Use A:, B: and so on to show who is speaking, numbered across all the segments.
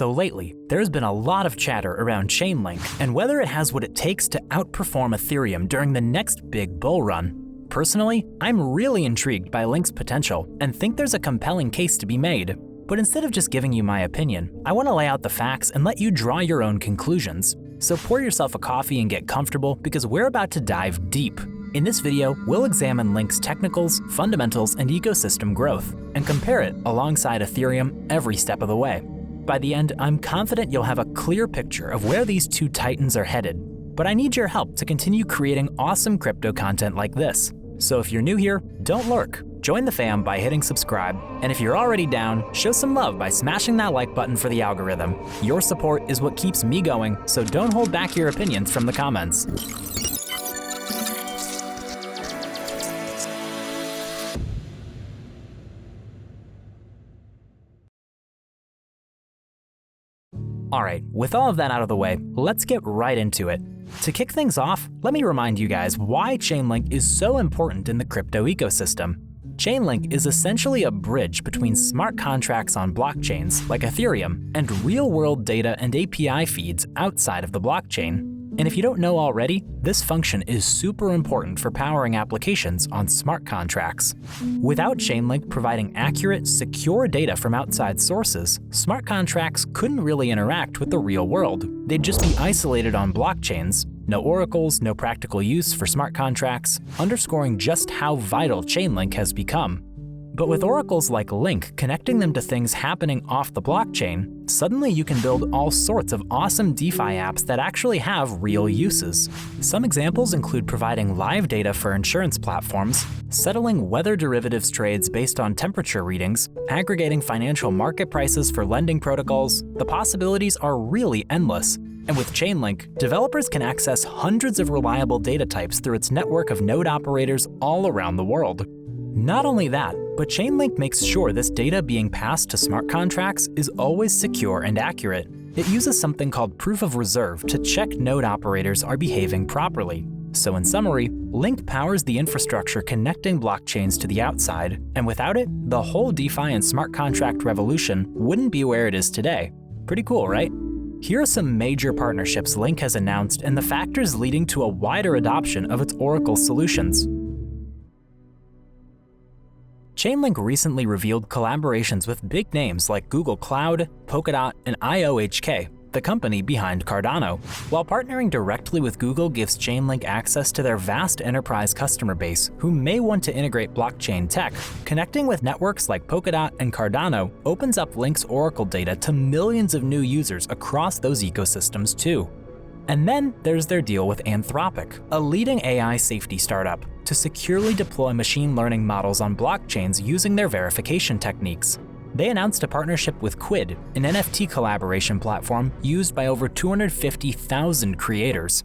A: So lately, there's been a lot of chatter around Chainlink and whether it has what it takes to outperform Ethereum during the next big bull run. Personally, I'm really intrigued by Link's potential and think there's a compelling case to be made. But instead of just giving you my opinion, I want to lay out the facts and let you draw your own conclusions. So pour yourself a coffee and get comfortable because we're about to dive deep. In this video, we'll examine Link's technicals, fundamentals, and ecosystem growth, and compare it alongside Ethereum every step of the way. By the end, I'm confident you'll have a clear picture of where these two titans are headed. But I need your help to continue creating awesome crypto content like this. So if you're new here, don't lurk. Join the fam by hitting subscribe, and if you're already down, show some love by smashing that like button for the algorithm. Your support is what keeps me going, so don't hold back your opinions from the comments. Alright, with all of that out of the way, let's get right into it. To kick things off, let me remind you guys why Chainlink is so important in the crypto ecosystem. Chainlink is essentially a bridge between smart contracts on blockchains, like Ethereum, and real-world data and API feeds outside of the blockchain. And if you don't know already, this function is super important for powering applications on smart contracts. Without Chainlink providing accurate, secure data from outside sources, smart contracts couldn't really interact with the real world. They'd just be isolated on blockchains. No oracles, no practical use for smart contracts, underscoring just how vital Chainlink has become. But with oracles like Link connecting them to things happening off the blockchain, suddenly you can build all sorts of awesome DeFi apps that actually have real uses. Some examples include providing live data for insurance platforms, settling weather derivatives trades based on temperature readings, aggregating financial market prices for lending protocols. The possibilities are really endless. And with Chainlink, developers can access hundreds of reliable data types through its network of node operators all around the world. Not only that, but Chainlink makes sure this data being passed to smart contracts is always secure and accurate. It uses something called proof of reserve to check node operators are behaving properly. So in summary, Link powers the infrastructure connecting blockchains to the outside, and without it, the whole DeFi and smart contract revolution wouldn't be where it is today. Pretty cool, right? Here are some major partnerships Link has announced and the factors leading to a wider adoption of its Oracle solutions. Chainlink recently revealed collaborations with big names like Google Cloud, Polkadot, and IOHK, the company behind Cardano. While partnering directly with Google gives Chainlink access to their vast enterprise customer base who may want to integrate blockchain tech, connecting with networks like Polkadot and Cardano opens up Link's Oracle data to millions of new users across those ecosystems too. And then there's their deal with Anthropic, a leading AI safety startup, to securely deploy machine learning models on blockchains using their verification techniques. They announced a partnership with Quid, an NFT collaboration platform used by over 250,000 creators.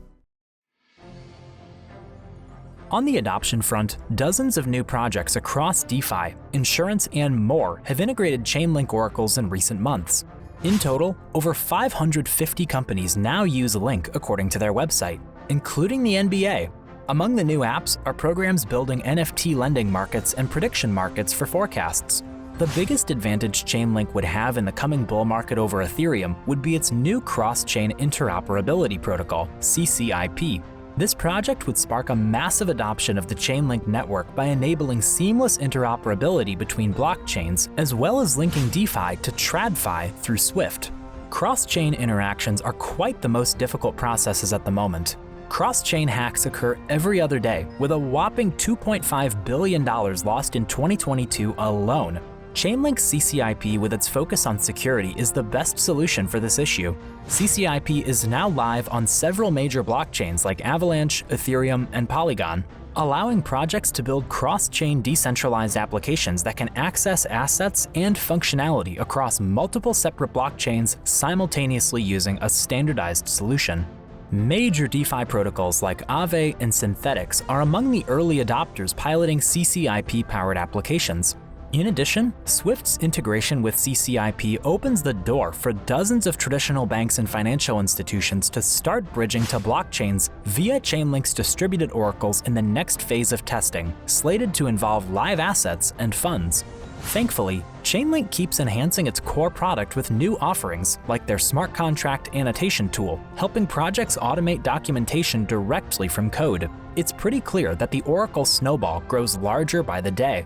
A: On the adoption front, dozens of new projects across DeFi, insurance, and more have integrated Chainlink oracles in recent months. In total, over 550 companies now use Link according to their website, including the NBA. Among the new apps are programs building NFT lending markets and prediction markets for forecasts. The biggest advantage Chainlink would have in the coming bull market over Ethereum would be its new cross-chain interoperability protocol, CCIP. This project would spark a massive adoption of the Chainlink network by enabling seamless interoperability between blockchains, as well as linking DeFi to TradFi through Swift. Cross-chain interactions are quite the most difficult processes at the moment. Cross-chain hacks occur every other day, with a whopping $2.5 billion lost in 2022 alone. Chainlink's CCIP, with its focus on security, is the best solution for this issue. CCIP is now live on several major blockchains like Avalanche, Ethereum, and Polygon, allowing projects to build cross-chain decentralized applications that can access assets and functionality across multiple separate blockchains simultaneously using a standardized solution. Major DeFi protocols like Aave and Synthetics are among the early adopters piloting CCIP-powered applications. In addition, Swift's integration with CCIP opens the door for dozens of traditional banks and financial institutions to start bridging to blockchains via Chainlink's distributed oracles in the next phase of testing, slated to involve live assets and funds. Thankfully, Chainlink keeps enhancing its core product with new offerings like their smart contract annotation tool, helping projects automate documentation directly from code. It's pretty clear that the Oracle snowball grows larger by the day.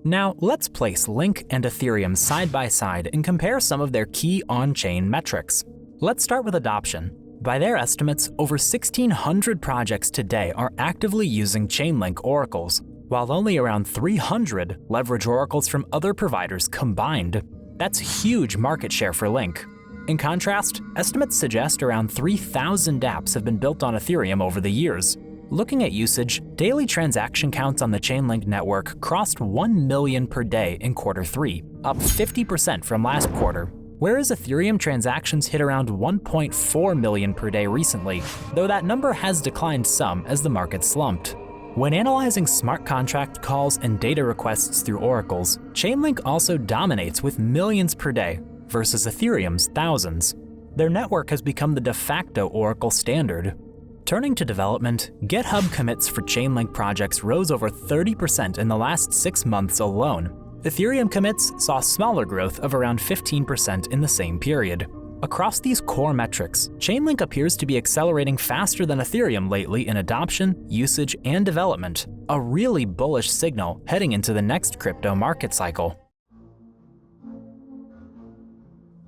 A: Now, let's place Link and Ethereum side by side and compare some of their key on-chain metrics. Let's start with adoption. By their estimates, over 1,600 projects today are actively using Chainlink oracles, while only around 300 leverage oracles from other providers combined. That's huge market share for Link. In contrast, estimates suggest around 3,000 dApps have been built on Ethereum over the years. Looking at usage, daily transaction counts on the Chainlink network crossed 1 million per day in Q3, up 50% from last quarter, whereas Ethereum transactions hit around 1.4 million per day recently, though that number has declined some as the market slumped. When analyzing smart contract calls and data requests through oracles, Chainlink also dominates with millions per day versus Ethereum's thousands. Their network has become the de facto oracle standard. Turning to development, GitHub commits for Chainlink projects rose over 30% in the last 6 months alone. Ethereum commits saw smaller growth of around 15% in the same period. Across these core metrics, Chainlink appears to be accelerating faster than Ethereum lately in adoption, usage, and development, a really bullish signal heading into the next crypto market cycle.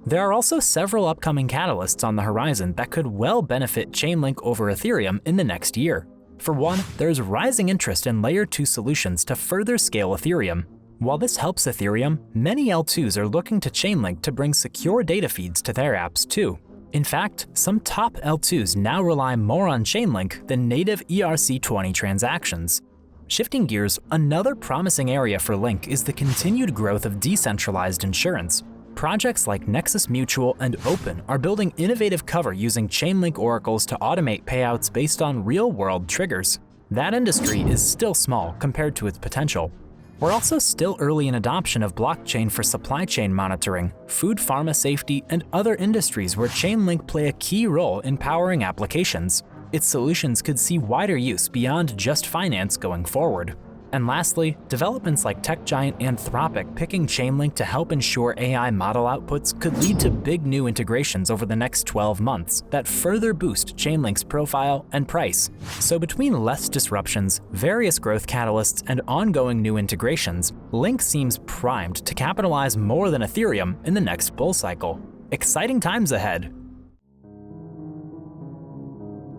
A: There are also several upcoming catalysts on the horizon that could well benefit Chainlink over Ethereum in the next year. For one, there's rising interest in Layer 2 solutions to further scale Ethereum. While this helps Ethereum, many L2s are looking to Chainlink to bring secure data feeds to their apps too. In fact, some top L2s now rely more on Chainlink than native ERC20 transactions. Shifting gears, another promising area for Link is the continued growth of decentralized insurance. Projects like Nexus Mutual and Open are building innovative cover using Chainlink oracles to automate payouts based on real-world triggers. That industry is still small compared to its potential. We're also still early in adoption of blockchain for supply chain monitoring, food pharma safety, and other industries where Chainlink play a key role in powering applications. Its solutions could see wider use beyond just finance going forward. And lastly, developments like tech giant Anthropic picking Chainlink to help ensure AI model outputs could lead to big new integrations over the next 12 months that further boost Chainlink's profile and price. So between less disruptions, various growth catalysts, and ongoing new integrations, Link seems primed to capitalize more than Ethereum in the next bull cycle. Exciting times ahead.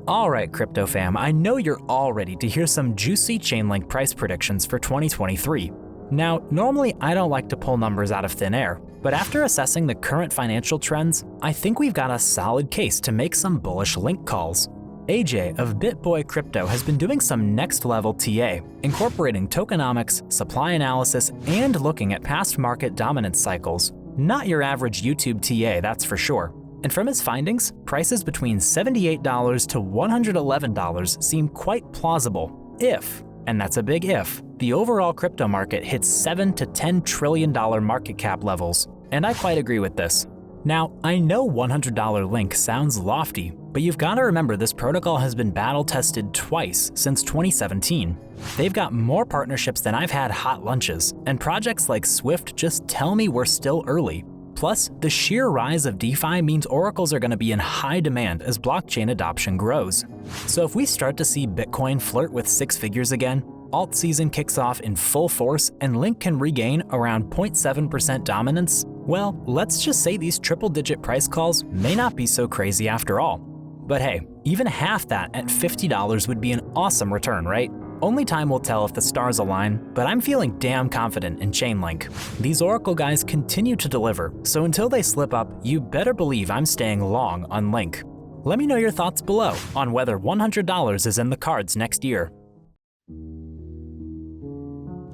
A: All right, crypto fam, I know you're all ready to hear some juicy Chainlink price predictions for 2023. Now, normally I don't like to pull numbers out of thin air, but after assessing the current financial trends, I think we've got a solid case to make some bullish Link calls. AJ of BitBoy Crypto has been doing some next-level TA, incorporating tokenomics, supply analysis, and looking at past market dominance cycles. Not your average YouTube TA, that's for sure. And from his findings, prices between $78 to $111 seem quite plausible if, and that's a big if, the overall crypto market hits $7 to $10 trillion market cap levels. And I quite agree with this. Now, I know $100 Link sounds lofty, but you've got to remember this protocol has been battle tested twice since 2017. They've got more partnerships than I've had hot lunches, and projects like Swift just tell me we're still early. Plus, the sheer rise of DeFi means oracles are going to be in high demand as blockchain adoption grows. So if we start to see Bitcoin flirt with 6 figures again, alt season kicks off in full force, and Link can regain around 0.7% dominance, well, let's just say these triple-digit price calls may not be so crazy after all. But hey, even half that at $50 would be an awesome return, right? Only time will tell if the stars align, but I'm feeling damn confident in Chainlink. These Oracle guys continue to deliver, so until they slip up, you better believe I'm staying long on Link. Let me know your thoughts below on whether $100 is in the cards next year.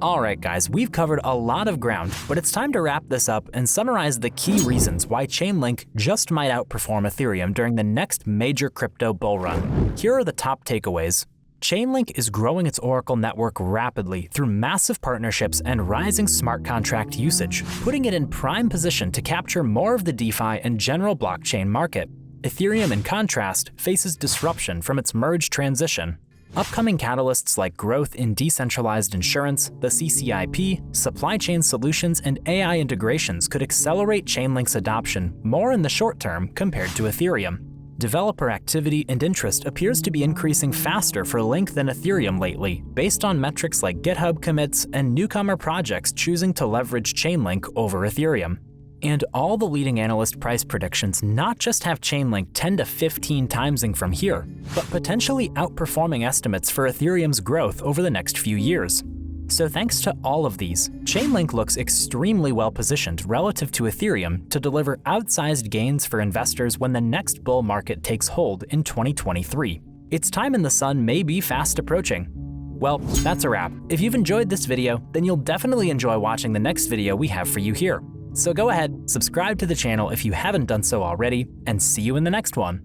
A: Alright guys, we've covered a lot of ground, but it's time to wrap this up and summarize the key reasons why Chainlink just might outperform Ethereum during the next major crypto bull run. Here are the top takeaways. Chainlink is growing its Oracle network rapidly through massive partnerships and rising smart contract usage, putting it in prime position to capture more of the DeFi and general blockchain market. Ethereum, in contrast, faces disruption from its merge transition. Upcoming catalysts like growth in decentralized insurance, the CCIP, supply chain solutions, and AI integrations could accelerate Chainlink's adoption more in the short term compared to Ethereum. Developer activity and interest appears to be increasing faster for Link than Ethereum lately, based on metrics like GitHub commits and newcomer projects choosing to leverage Chainlink over Ethereum. And all the leading analyst price predictions not just have Chainlink 10 to 15 timesing from here, but potentially outperforming estimates for Ethereum's growth over the next few years. So thanks to all of these, Chainlink looks extremely well positioned relative to Ethereum to deliver outsized gains for investors when the next bull market takes hold in 2023. Its time in the sun may be fast approaching. Well, that's a wrap. If you've enjoyed this video, then you'll definitely enjoy watching the next video we have for you here. So go ahead, subscribe to the channel if you haven't done so already, and see you in the next one.